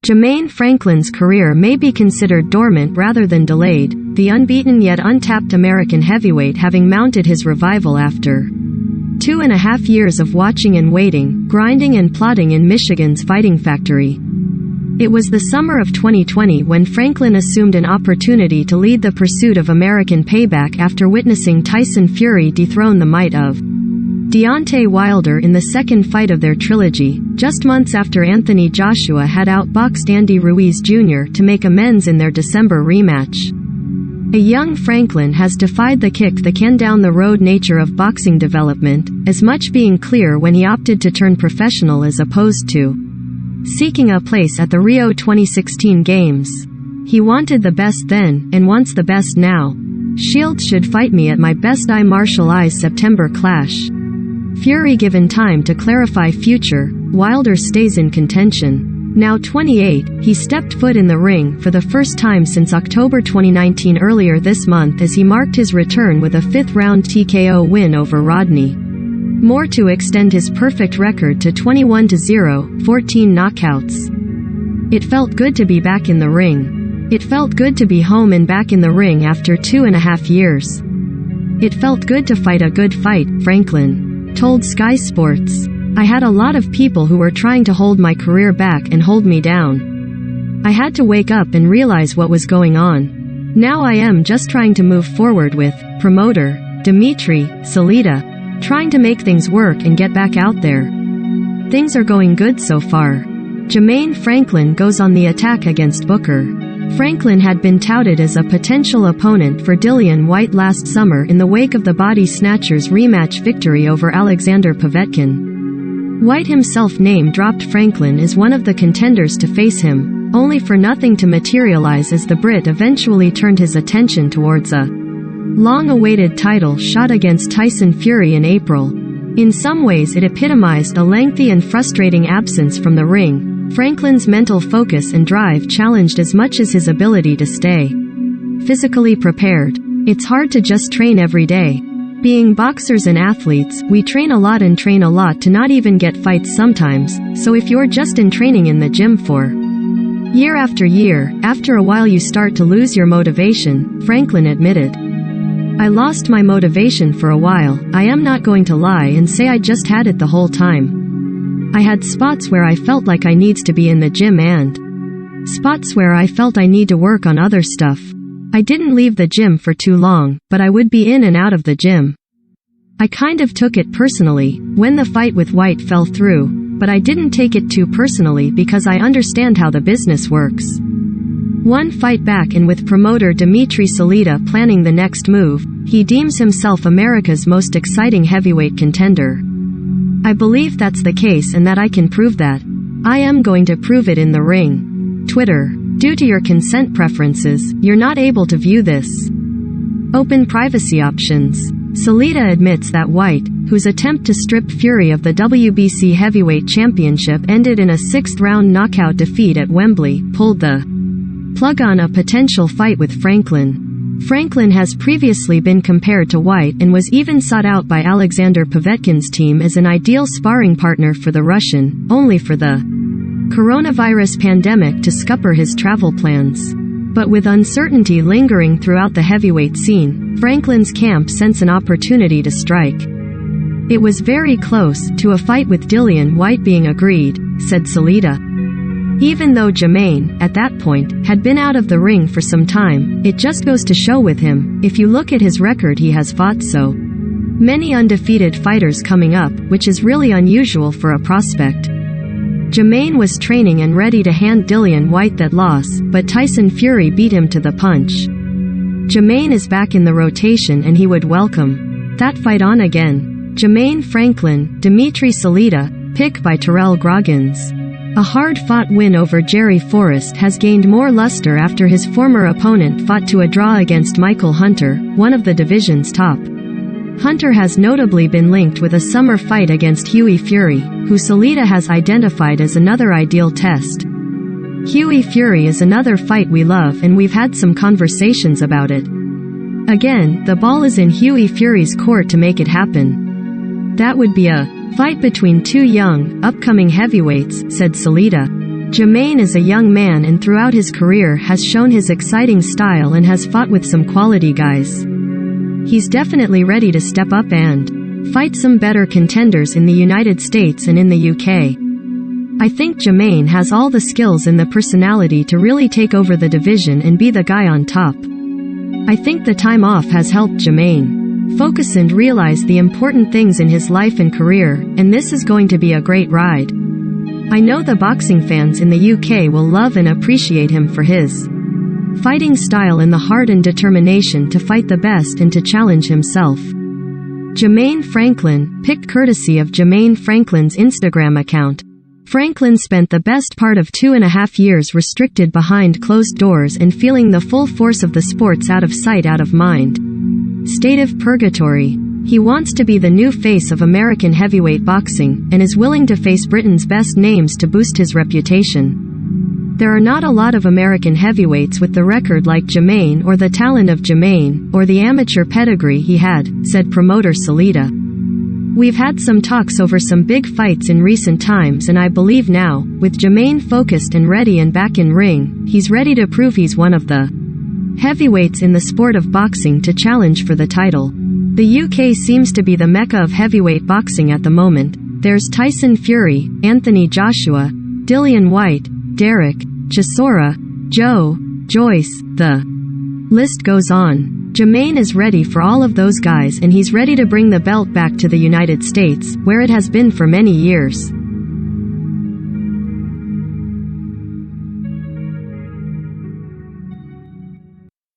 Jermaine Franklin's career may be considered dormant rather than delayed, the unbeaten yet untapped American heavyweight having mounted his revival after 2.5 years of watching and waiting, grinding and plotting in Michigan's Fighting Factory. It was the summer of 2020 when Franklin assumed an opportunity to lead the pursuit of American payback after witnessing Tyson Fury dethrone the might of Deontay Wilder in the second fight of their trilogy, just months after Anthony Joshua had outboxed Andy Ruiz Jr. to make amends in their December rematch. A young Franklin has defied the kick-the-can-down-the-road nature of boxing development, as much being clear when he opted to turn professional as opposed to seeking a place at the Rio 2016 Games. He wanted the best then, and wants the best now. Shields should fight me at my best. Marshall I's September clash. Fury given time to clarify future, Wilder stays in contention. Now 28, he stepped foot in the ring for the first time since October 2019 earlier this month as he marked his return with a 5th-round TKO win over Rodney Moore to extend his perfect record to 21-0, 14 knockouts. It felt good to be back in the ring. It felt good to be home and back in the ring after 2.5 years. It felt good to fight a good fight, Franklin told Sky Sports. I had a lot of people who were trying to hold my career back and hold me down. I had to wake up and realize what was going on. Now I am just trying to move forward with promoter Dmitry Salita, trying to make things work and get back out there. Things are going good so far. Jermaine Franklin goes on the attack against Booker. Franklin had been touted as a potential opponent for Dillian Whyte last summer in the wake of the Body Snatchers rematch victory over Alexander Povetkin. Whyte himself name-dropped Franklin as one of the contenders to face him, only for nothing to materialize as the Brit eventually turned his attention towards a long-awaited title shot against Tyson Fury in April. In some ways it epitomized a lengthy and frustrating absence from the ring. Franklin's mental focus and drive challenged as much as his ability to stay physically prepared. It's hard to just train every day. Being boxers and athletes, we train a lot and train a lot to not even get fights sometimes, so if you're just in training in the gym for year after year, after a while you start to lose your motivation, Franklin admitted. I lost my motivation for a while, I am not going to lie and say I just had it the whole time. I had spots where I felt like I needs to be in the gym and spots where I felt I need to work on other stuff. I didn't leave the gym for too long, but I would be in and out of the gym. I kind of took it personally when the fight with Whyte fell through, but I didn't take it too personally because I understand how the business works. One fight back and with promoter Dmitry Salita planning the next move, he deems himself America's most exciting heavyweight contender. I believe that's the case and that I can prove that. I am going to prove it in the ring. Twitter. Due to your consent preferences, you're not able to view this. Open privacy options. Salita admits that Whyte, whose attempt to strip Fury of the WBC Heavyweight Championship ended in a 6th-round knockout defeat at Wembley, pulled the plug on a potential fight with Franklin. Franklin has previously been compared to Whyte and was even sought out by Alexander Povetkin's team as an ideal sparring partner for the Russian, only for the coronavirus pandemic to scupper his travel plans. But with uncertainty lingering throughout the heavyweight scene, Franklin's camp sensed an opportunity to strike. It was very close to a fight with Dillian Whyte being agreed, said Salita. Even though Jermaine, at that point, had been out of the ring for some time, it just goes to show with him, if you look at his record he has fought so many undefeated fighters coming up, which is really unusual for a prospect. Jermaine was training and ready to hand Dillian Whyte that loss, but Tyson Fury beat him to the punch. Jermaine is back in the rotation and he would welcome that fight on again. Jermaine Franklin, Dmitry Salita, pick by Terrell Groggins. A hard-fought win over Jerry Forrest has gained more luster after his former opponent fought to a draw against Michael Hunter, one of the division's top. Hunter has notably been linked with a summer fight against Hughie Fury, who Salita has identified as another ideal test. Hughie Fury is another fight we love and we've had some conversations about it. Again, the ball is in Hughie Fury's court to make it happen. That would be a fight between two young, upcoming heavyweights, said Salita. Jermaine is a young man and throughout his career has shown his exciting style and has fought with some quality guys. He's definitely ready to step up and fight some better contenders in the United States and in the UK. I think Jermaine has all the skills and the personality to really take over the division and be the guy on top. I think the time off has helped Jermaine focus and realize the important things in his life and career, and this is going to be a great ride. I know the boxing fans in the UK will love and appreciate him for his fighting style and the heart and determination to fight the best and to challenge himself. Jermaine Franklin, picked courtesy of Jermaine Franklin's Instagram account. Franklin spent the best part of 2.5 years restricted behind closed doors and feeling the full force of the sports out of sight out of mind state of purgatory. He wants to be the new face of American heavyweight boxing, and is willing to face Britain's best names to boost his reputation. There are not a lot of American heavyweights with the record like Jermaine or the talent of Jermaine, or the amateur pedigree he had, said promoter Salida. We've had some talks over some big fights in recent times, and I believe now, with Jermaine focused and ready and back in ring, he's ready to prove he's one of the heavyweights in the sport of boxing to challenge for the title. The UK seems to be the mecca of heavyweight boxing at the moment. There's Tyson Fury, Anthony Joshua, Dillian Whyte, Derek, Chisora, Joe, Joyce, the list goes on. Jermaine is ready for all of those guys, and he's ready to bring the belt back to the United States, where it has been for many years.